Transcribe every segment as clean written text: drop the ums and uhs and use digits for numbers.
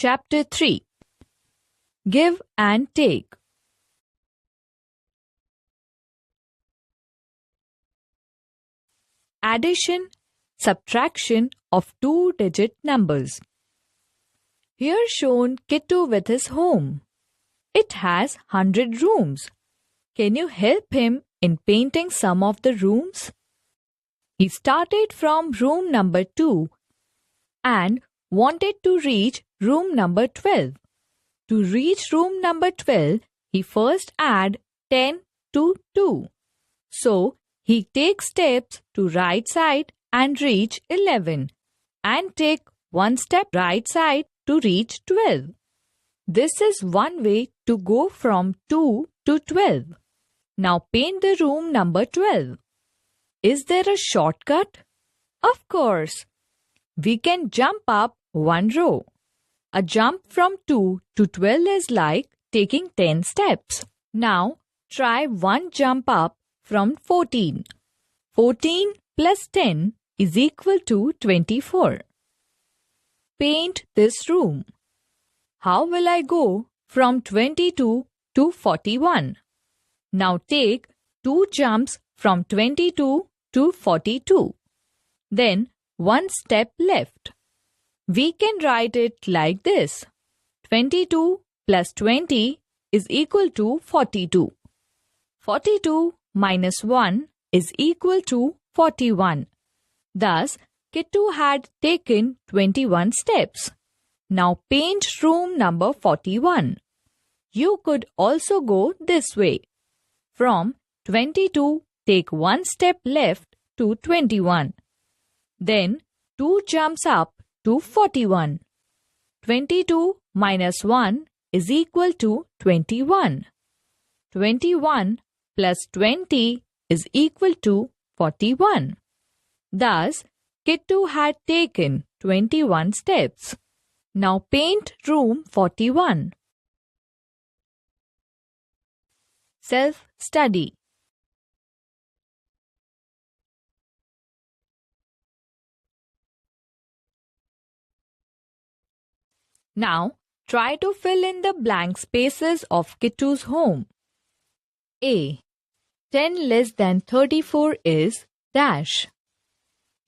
Chapter 3. Give and Take. Addition, subtraction of two-digit numbers. Here shown Kittu with his home. It has 100 rooms. Can you help him in painting some of the rooms? He started from room number 2 and wanted to reach room number 12. To reach room number 12, he first add 10 to 2. So, he takes steps to right side and reach 11 and take one step right side to reach 12. This is one way to go from 2 to 12. Now paint the room number 12. Is there a shortcut? Of course. We can jump up one row. A jump from 2 to 12 is like taking 10 steps. Now try one jump up from 14. 14 plus 10 is equal to 24. Paint this room. How will I go from 22 to 41? Now take two jumps from 22 to 42. Then one step left. We can write it like this. 22 plus 20 is equal to 42. 42 minus 1 is equal to 41. Thus, Kittu had taken 21 steps. Now paint room number 41. You could also go this way. From 22, take one step left to 21. Then two jumps up to 41. 22 minus 1 is equal to 21. 21 plus 20 is equal to 41. Thus, Kittu had taken 21 steps. Now paint room 41. Self-study. Now, try to fill in the blank spaces of Kittu's home. A. 10 less than 34 is dash.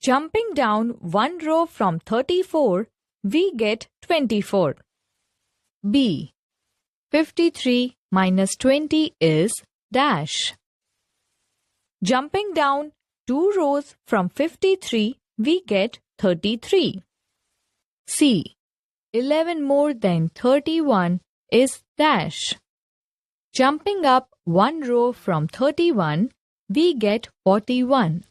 Jumping down one row from 34, we get 24. B. 53 minus 20 is dash. Jumping down two rows from 53, we get 33. C. 11 more than 31 is dash. Jumping up one row from 31, we get 41.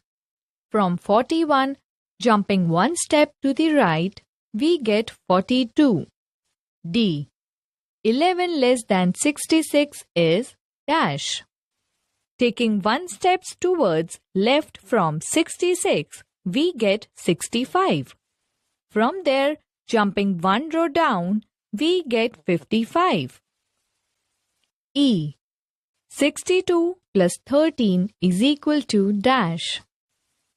From 41, jumping one step to the right, we get 42. D. 11 less than 66 is dash. Taking one step towards left from 66, we get 65. From there, jumping one row down, we get 55. E. 62 plus 13 is equal to dash.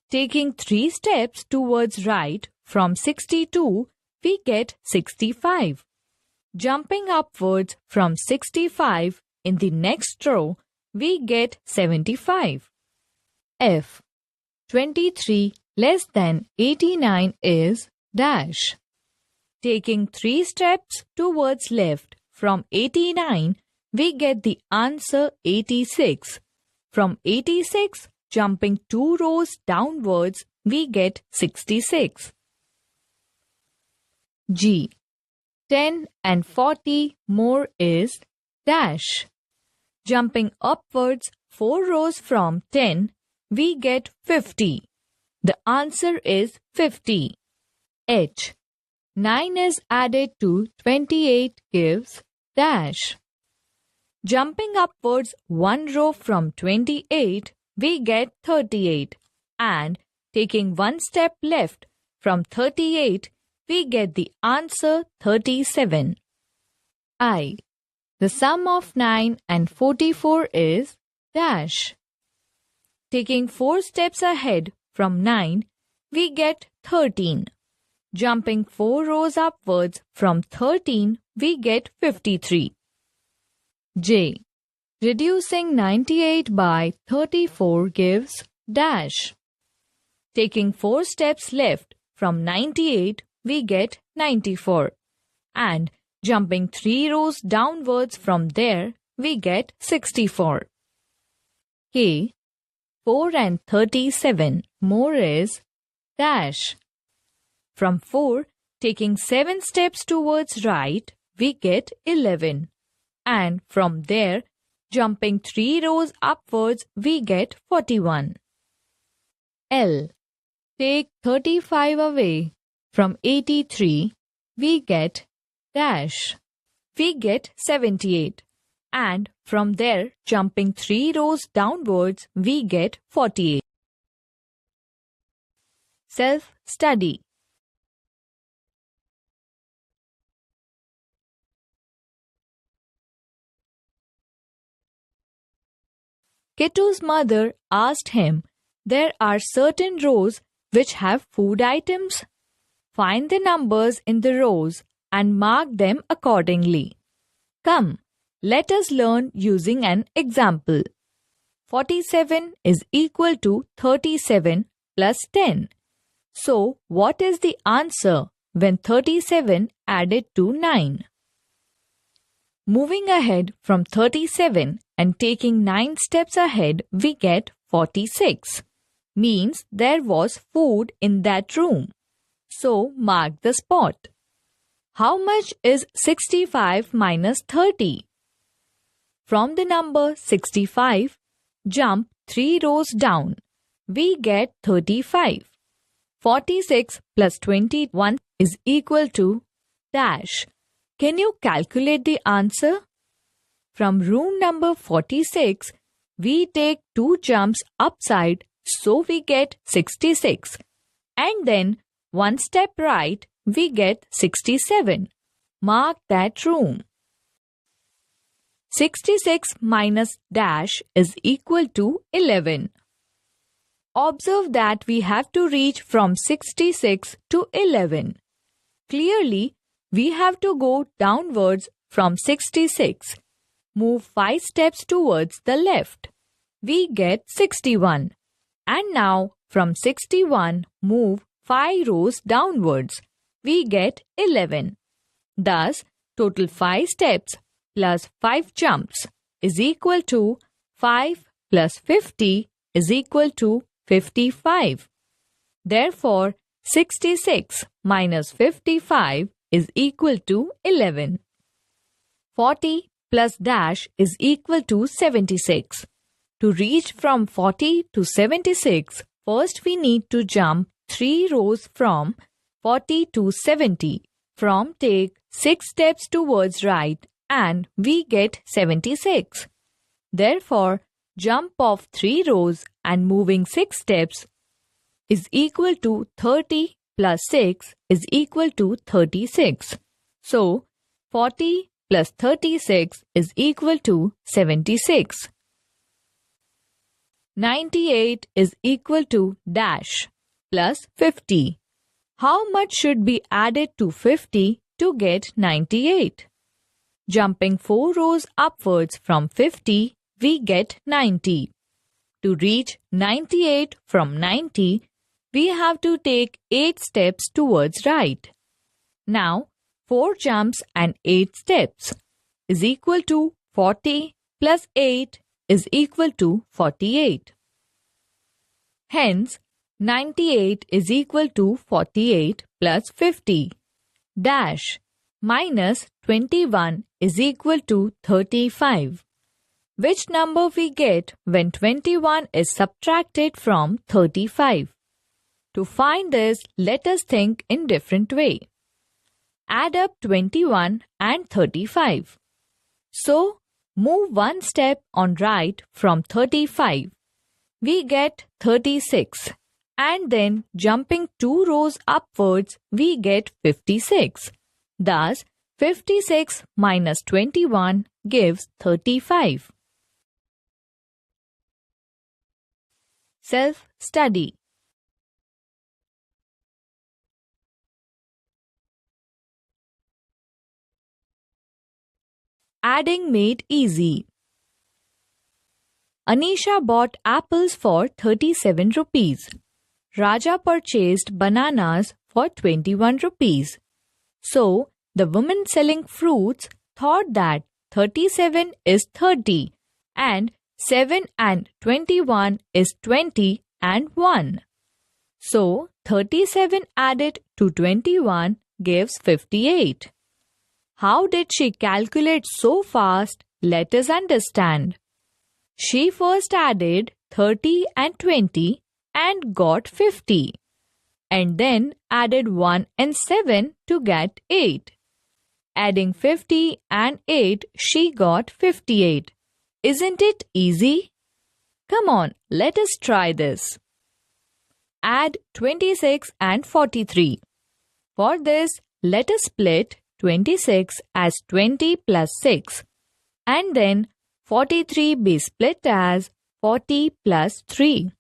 Taking three steps towards right from 62, we get 65. Jumping upwards from 65 in the next row, we get 75. F. 23 less than 89 is dash. Taking three steps towards left from 89, we get the answer 86. From 86, jumping two rows downwards, we get 66. G. 10 and 40 more is dash. Jumping upwards 4 rows from 10, we get 50. The answer is 50. H. 9 is added to 28 gives dash. Jumping upwards one row from 28, we get 38. And taking one step left from 38, we get the answer 37. I. The sum of 9 and 44 is dash. Taking 4 steps ahead from 9, we get 13. Jumping 4 rows upwards from 13, we get 53. J. Reducing 98 by 34 gives dash. Taking 4 steps left from 98, we get 94. And jumping 3 rows downwards from there, we get 64. K. 4 and 37 more is dash. From 4, taking 7 steps towards right, we get 11. And from there, jumping 3 rows upwards, we get 41. L. Take 35 away from 83, we get dash. We get 78. And from there, jumping 3 rows downwards, we get 48. Self-study. Kittu's mother asked him, there are certain rows which have food items. Find the numbers in the rows and mark them accordingly. Come, let us learn using an example. 47 is equal to 37 plus 10. So, what is the answer when 37 added to 9? Moving ahead from 37 and taking 9 steps ahead, we get 46. Means there was food in that room. So, mark the spot. How much is 65 minus 30? From the number 65, jump 3 rows down. We get 35. 46 plus 21 is equal to dash. Can you calculate the answer? From room number 46, we take 2 jumps upside, so we get 66. And then 1 step right, we get 67. Mark that room. 66 minus dash is equal to 11. Observe that we have to reach from 66 to 11. Clearly, we have to go downwards from 66. Move 5 steps towards the left. We get 61. And now from 61, move 5 rows downwards. We get 11. Thus, total 5 steps plus 5 jumps is equal to 5 plus 50 is equal to 55. Therefore, 66 minus 55 is equal to 11. 40 plus dash is equal to 76. To reach from 40 to 76, first we need to jump 3 rows from 40 to 70. From take 6 steps towards right and we get 76. Therefore, jump of 3 rows and moving 6 steps is equal to 30 plus 6 is equal to 36. So, 40 plus 36 is equal to 76. 98 is equal to dash plus 50. How much should be added to 50 to get 98? Jumping 4 rows upwards from 50, we get 90. To reach 98 from 90, we have to take 8 steps towards right. Now, 4 jumps and 8 steps is equal to 40 plus 8 is equal to 48. Hence, 98 is equal to 48 plus 50. Dash minus 21 is equal to 35. Which number we get when 21 is subtracted from 35? To find this, let us think in different way. Add up 21 and 35. So, move 1 step on right from 35. We get 36. And then jumping 2 rows upwards, we get 56. Thus, 56 minus 21 gives 35. Self-study. Adding made easy. Anisha bought apples for 37 rupees. Raja purchased bananas for 21 rupees. So, the woman selling fruits thought that 37 is 30 and 7 and 21 is 20 and 1. So, 37 added to 21 gives 58. How did she calculate so fast? Let us understand. She first added 30 and 20 and got 50, and then added 1 and 7 to get 8. Adding 50 and 8, she got 58. Isn't it easy? Come on, let us try this. Add 26 and 43. For this, let us split 26 as 20 plus 6, and then 43 be split as 40 plus 3.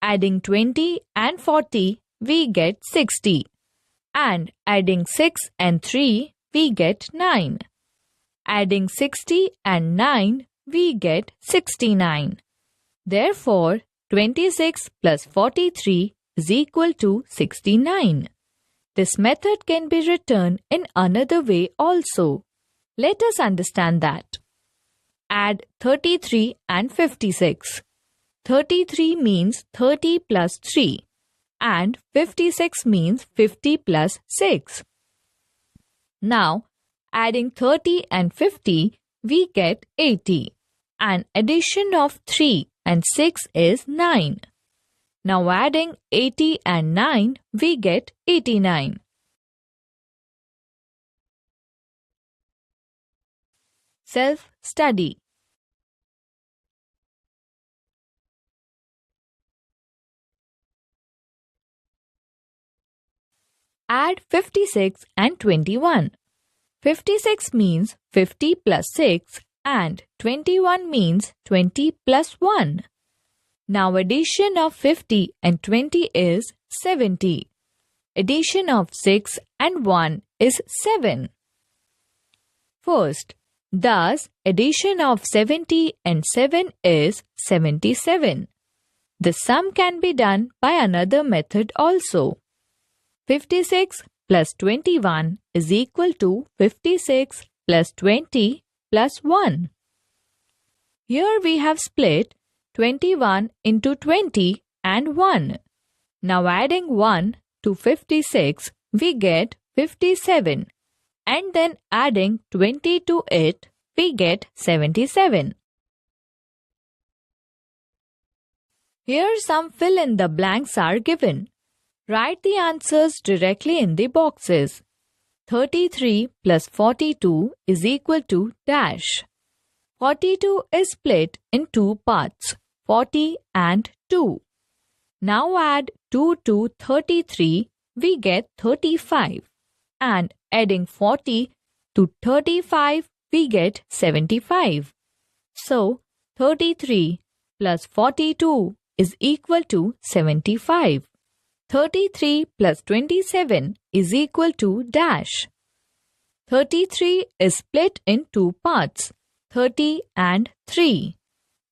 Adding 20 and 40, we get 60. And adding 6 and 3, we get 9. Adding 60 and 9, we get 69. Therefore, 26 plus 43 is equal to 69. This method can be written in another way also. Let us understand that. Add 33 and 56. 33 means 30 plus 3 and 56 means 50 plus 6. Now, adding 30 and 50, we get 80. And addition of 3 and 6 is 9. Now adding 80 and 9, we get 89. Self-study. Add 56 and 21. 56 means 50 plus 6 and 21 means 20 plus 1. Now addition of 50 and 20 is 70. Addition of 6 and 1 is 7. First, thus addition of 70 and 7 is 77. The sum can be done by another method also. 56 plus 21 is equal to 56 plus 20 plus 1. Here we have split 21 into 20 and 1. Now adding 1 to 56, we get 57. And then adding 20 to it, we get 77. Here some fill in the blanks are given. Write the answers directly in the boxes. 33 plus 42 is equal to dash. 42 is split in two parts, 40 and 2. Now add 2 to 33, we get 35. And adding 40 to 35, we get 75. So, 33 plus 42 is equal to 75. 33 plus 27 is equal to dash. 33 is split in two parts, 30 and 3.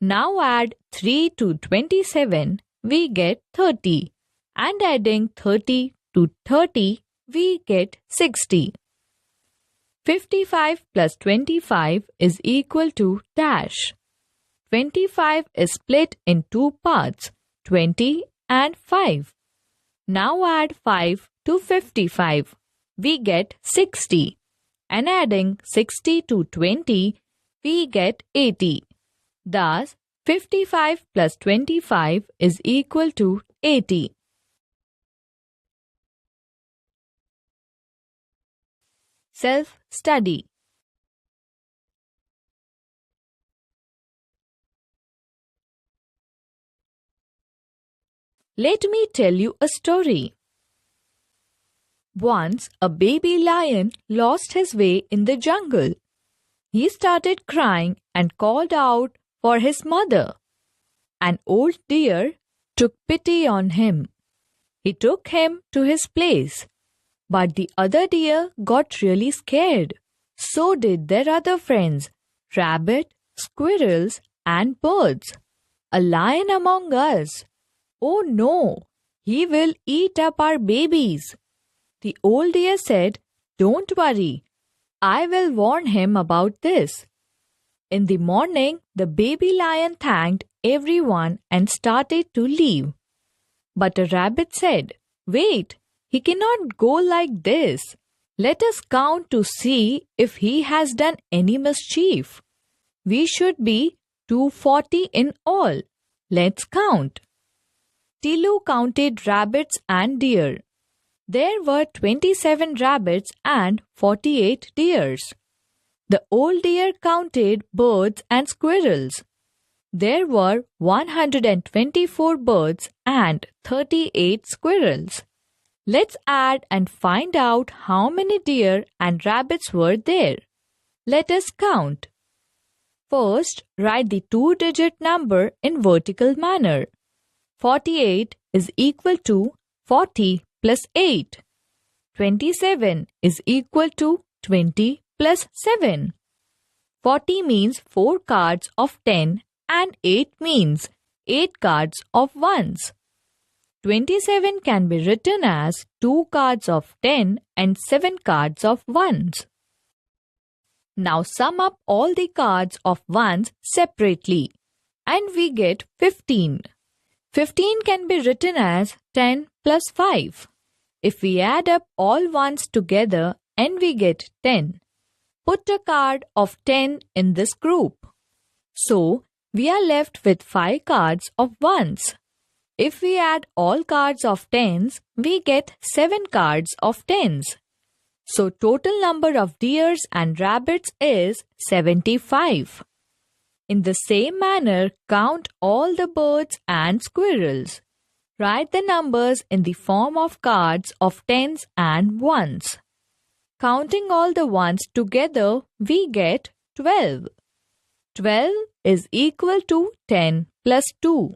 Now add 3 to 27, we get 30. And adding 30 to 30, we get 60. 55 plus 25 is equal to dash. 25 is split in two parts, 20 and 5. Now add 5 to 55. We get 60. And adding 60 to 20, we get 80. Thus, 55 plus 25 is equal to 80. Self-study. Let me tell you a story. Once a baby lion lost his way in the jungle. He started crying and called out for his mother. An old deer took pity on him. He took him to his place. But the other deer got really scared. So did their other friends, rabbit, squirrels, and birds. A lion among us. Oh no, he will eat up our babies. The old deer said, Don't worry, I will warn him about this. In the morning, the baby lion thanked everyone and started to leave. But a rabbit said, Wait, he cannot go like this. Let us count to see if he has done any mischief. We should be 240 in all. Let's count. Tilu counted rabbits and deer. There were 27 rabbits and 48 deers. The old deer counted birds and squirrels. There were 124 birds and 38 squirrels. Let's add and find out how many deer and rabbits were there. Let us count. First, write the two-digit number in vertical manner. 48 is equal to 40 plus 8. 27 is equal to 20 plus 7. 40 means 4 cards of 10 and 8 means 8 cards of 1s. 27 can be written as 2 cards of 10 and 7 cards of 1s. Now sum up all the cards of 1s separately and we get 15. 15 can be written as 10 plus 5. If we add up all 1s together and we get 10, put a card of 10 in this group. So, we are left with 5 cards of 1s. If we add all cards of 10s, we get 7 cards of 10s. So, total number of deers and rabbits is 75. In the same manner, count all the birds and squirrels. Write the numbers in the form of cards of 10s and 1s. Counting all the 1s together, we get 12. 12 is equal to 10 plus 2.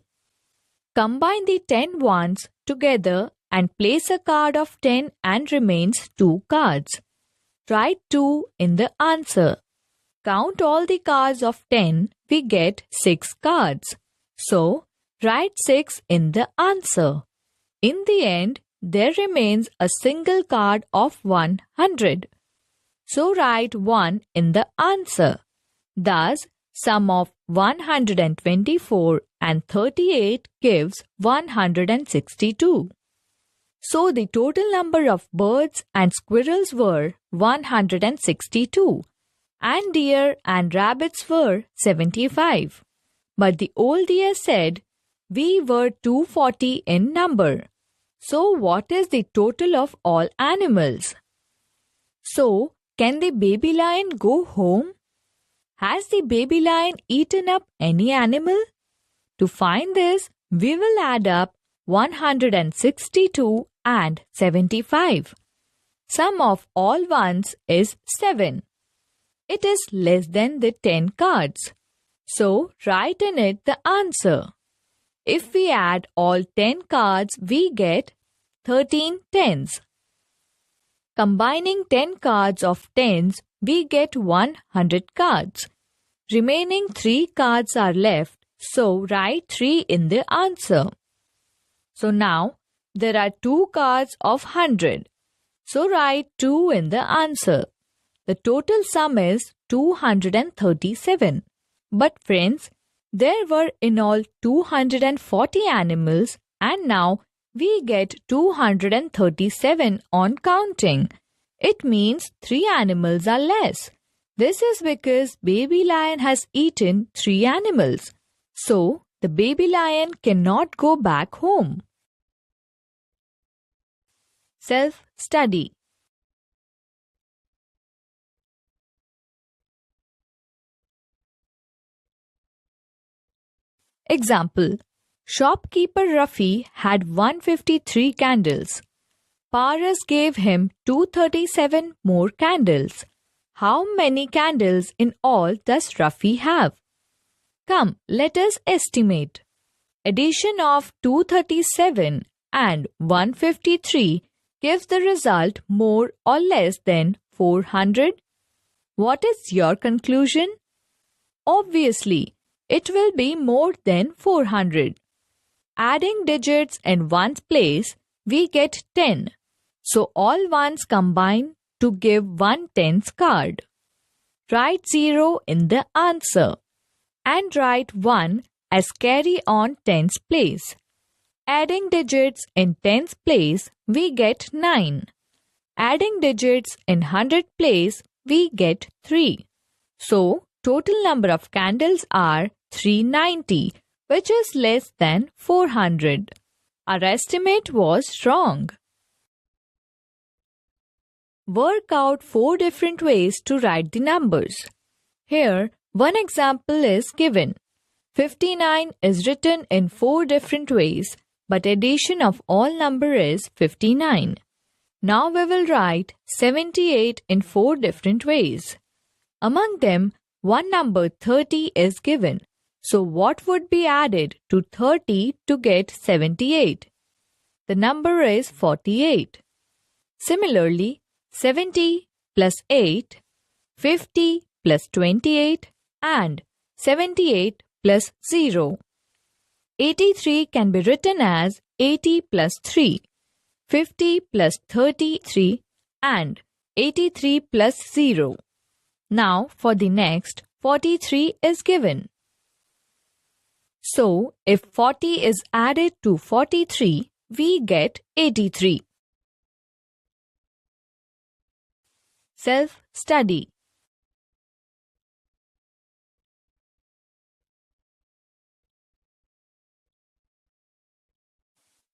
Combine the 10 1s together and place a card of 10 and remains 2 cards. Write 2 in the answer. Count all the cards of 10, we get 6 cards. So, write 6 in the answer. In the end, there remains a single card of 100. So, write 1 in the answer. Thus, sum of 124 and 38 gives 162. So, the total number of birds and squirrels were 162 and deer and rabbits were 75. But the old deer said, we were 240 in number. So, what is the total of all animals? So, can the baby lion go home? Has the baby lion eaten up any animal? To find this, we will add up 162 and 75. Sum of all 1s is 7. It is less than the 10 cards. So, write in it the answer. If we add all 10 cards, we get 13 tens. Combining 10 cards of 10s, we get 100 cards. Remaining 3 cards are left, so write 3 in the answer. So now, there are 2 cards of 100. So write 2 in the answer. The total sum is 237. But friends, there were in all 240 animals and now we get 237 on counting. It means 3 animals are less. This is because baby lion has eaten 3 animals. So, the baby lion cannot go back home. Self-study. Example. Shopkeeper Rafi had 153 candles. Paras gave him 237 more candles. How many candles in all does Rafi have? Come, let us estimate. Addition of 237 and 153 gives the result more or less than 400. What is your conclusion? Obviously, it will be more than 400. Adding digits in ones place, we get 10. So all ones combine to give one tens card. Write 0 in the answer and write 1 as carry on tens place. Adding digits in tens place, we get 9. Adding digits in hundred place, we get 3. So, total number of candles are 390, which is less than 400. Our estimate was wrong. Work out 4 different ways to write the numbers. Here, one example is given. 59 is written in 4 different ways, but addition of all number is 59. Now we will write 78 in 4 different ways. Among them, one number 30 is given. So what would be added to 30 to get 78? The number is 48. Similarly, 70 plus 8, 50 plus 28 and 78 plus 0. 83 can be written as 80 plus 3. 50 plus 33 and 83 plus 0. Now for the next, 43 is given. So if 40 is added to 43, we get 83. Self-study.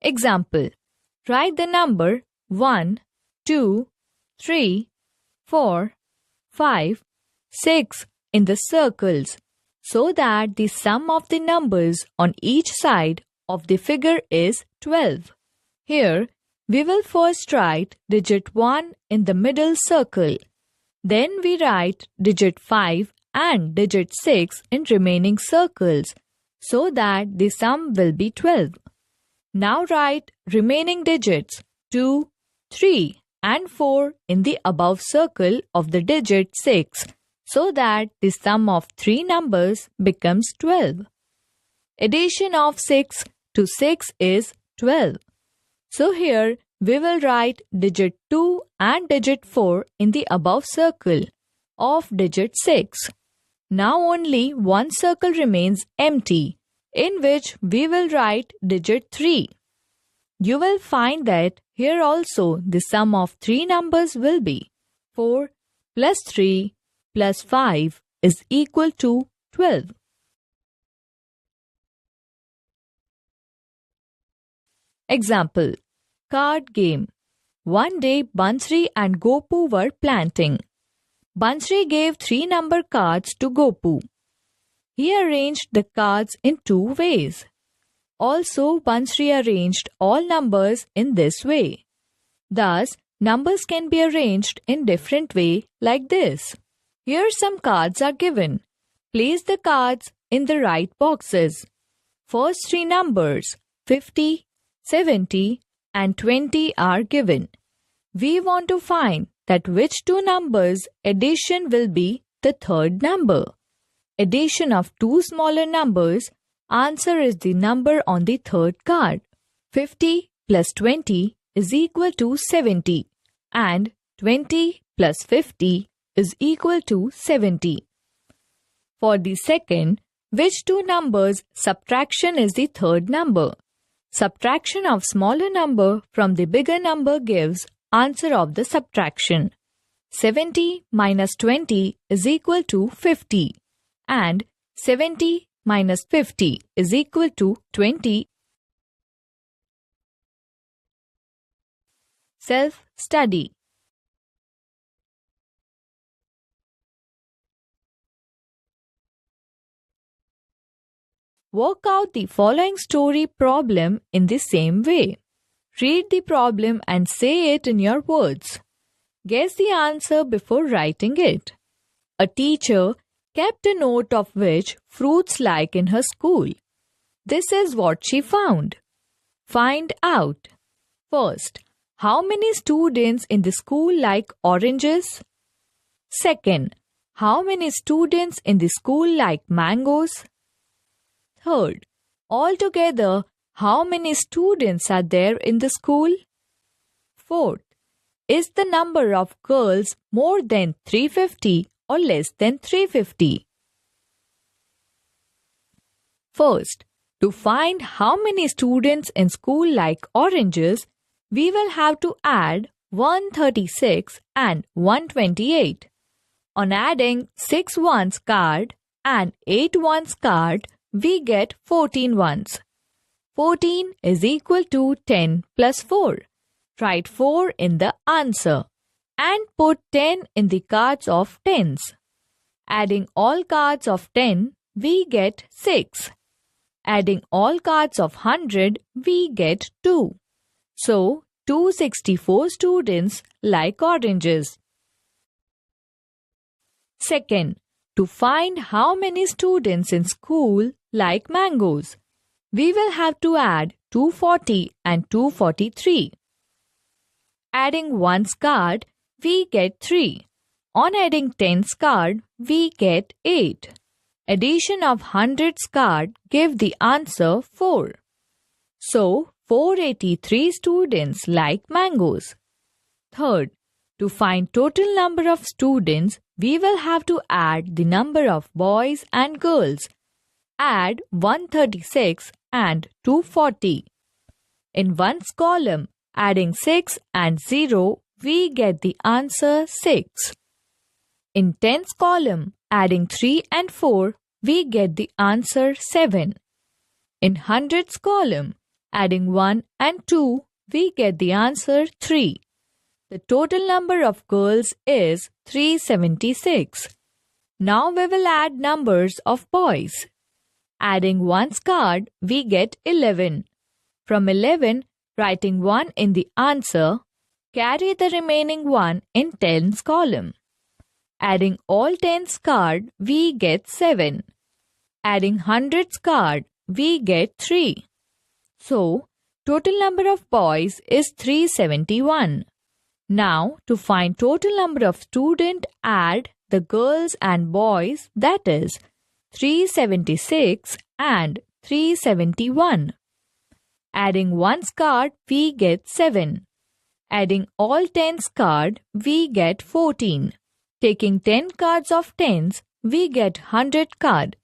Example. Write the number 1, 2, 3, 4, 5, 6 in the circles so that the sum of the numbers on each side of the figure is 12. Here, we will first write digit 1 in the middle circle. Then we write digit 5 and digit 6 in remaining circles so that the sum will be 12. Now write remaining digits 2, 3 and 4 in the above circle of the digit 6 so that the sum of 3 numbers becomes 12. Addition of 6 to 6 is 12. So here we will write digit 2 and digit 4 in the above circle of digit 6. Now only one circle remains empty, in which we will write digit 3. You will find that here also the sum of 3 numbers will be 4 plus 3 plus 5 is equal to 12. Example. Card game. One day Bansri and Gopu were planting. Bansri gave 3 number cards to Gopu. He arranged the cards in 2 ways. Also, Bansri arranged all numbers in this way. Thus, numbers can be arranged in different way like this. Here some cards are given. Place the cards in the right boxes. First 3 numbers 50, 70 and 20 are given. We want to find that which 2 numbers addition will be the third number. Addition of 2 smaller numbers, answer is the number on the third card. 50 plus 20 is equal to 70 and 20 plus 50 is equal to 70. For the second, which 2 numbers subtraction is the third number. Subtraction of smaller number from the bigger number gives answer of the subtraction. 70 minus 20 is equal to 50 and 70 minus 50 is equal to 20. Self-study. Work out the following story problem in the same way. Read the problem and say it in your words. Guess the answer before writing it. A teacher kept a note of which fruits like in her school. This is what she found. Find out. First, how many students in the school like oranges? Second, how many students in the school like mangoes? Third, altogether, how many students are there in the school? Fourth, is the number of girls more than 350 or less than 350? First, to find how many students in school like oranges, we will have to add 136 and 128. On adding 6 ones card and 8 ones card, we get 14 ones. 14 is equal to 10 plus 4. Write 4 in the answer and put 10 in the cards of tens. Adding all cards of 10, we get 6. Adding all cards of 100, we get 2. So, 264 students like oranges. Second, to find how many students in school like mangoes, we will have to add 240 and 243. Adding 1's card, we get 3. On adding 10's card, we get 8. Addition of 100's card give the answer 4. So, 483 students like mangoes. Third, to find total number of students, we will have to add the number of boys and girls. Add 136 and 240. In 1's column, adding 6 and 0, we get the answer 6. In 10's column, adding 3 and 4, we get the answer 7. In 100's column, adding 1 and 2, we get the answer 3. The total number of girls is 376. Now we will add numbers of boys. Adding 1's card, we get 11. From 11, writing 1 in the answer, carry the remaining 1 in 10's column. Adding all 10's card, we get 7. Adding 100's card, we get 3. So, total number of boys is 371. Now, to find total number of students, add the girls and boys, that is 376 and 371. Adding 1's card, we get 7. Adding all 10's card, we get 14. Taking 10 cards of 10s, we get 100 card.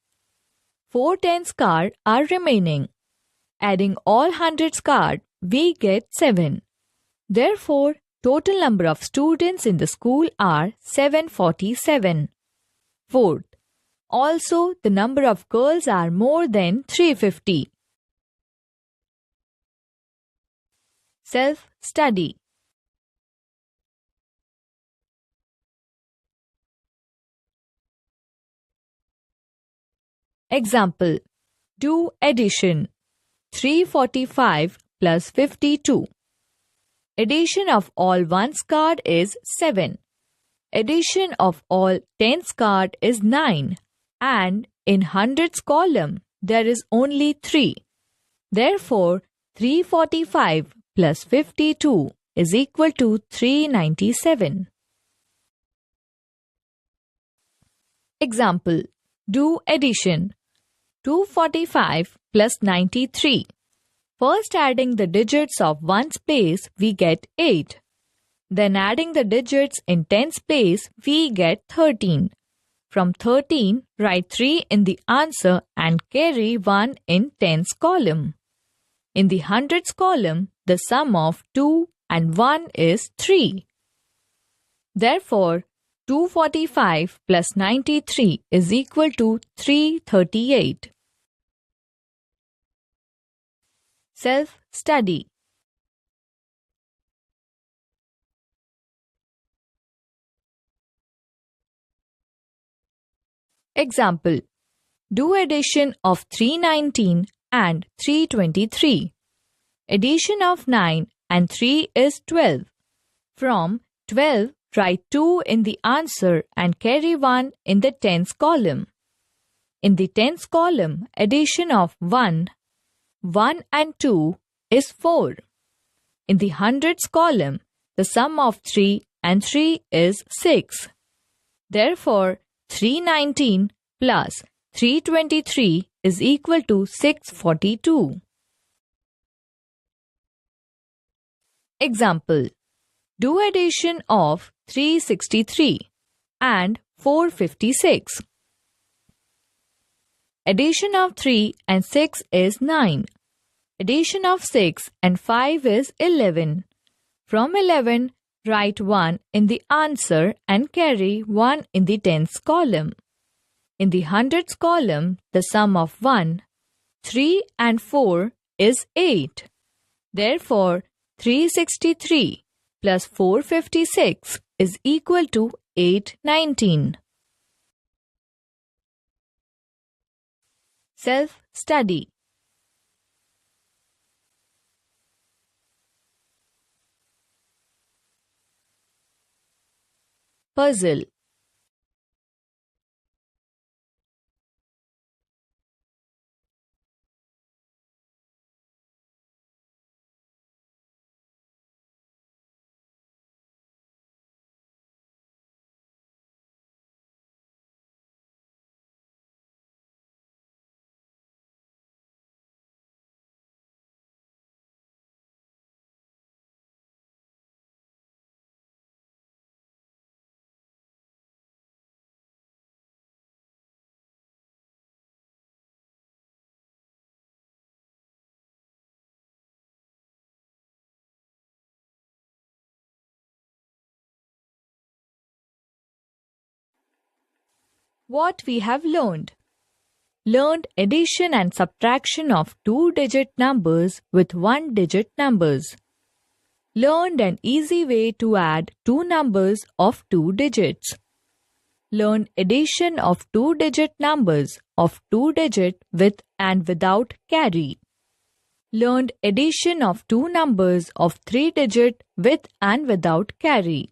4 10's card are remaining. Adding all 100's card, we get 7. Therefore, total number of students in the school are 747. Fourth, also the number of girls are more than 350. Self-study. Example. Do addition. 345 plus 52. Addition of all 1's card is 7. Addition of all 10's card is 9. And in 100's column, there is only 3. Therefore, 345 plus 52 is equal to 397. Example. Do addition. 245 plus 93. First adding the digits of 1's place, we get 8. Then adding the digits in 10's place, we get 13. From 13, write 3 in the answer and carry 1 in 10's column. In the 100's column, the sum of 2 and 1 is 3. Therefore, 245 plus 93 is equal to 338. Self-study. Example. Do addition of 319 and 323. Addition of 9 and 3 is 12. From 12, write 2 in the answer and carry 1 in the 10's column. In the 10's column, addition of 1 and 2 is 4. In the 100's column, the sum of 3 and 3 is 6. Therefore, 319 plus 323 is equal to 642. Example. Do addition of 363 and 456. Addition of 3 and 6 is 9. Addition of 6 and 5 is 11. From 11, write 1 in the answer and carry 1 in the tens column. In the hundreds column, the sum of 1, 3 and 4 is 8. Therefore, 363 plus 456 is equal to 819. Self-study. Puzzle. What we have learned. Learned addition and subtraction of two-digit numbers with one-digit numbers. Learned an easy way to add two numbers of two digits. Learned addition of two-digit numbers of two-digit with and without carry. Learned addition of two numbers of three-digit with and without carry.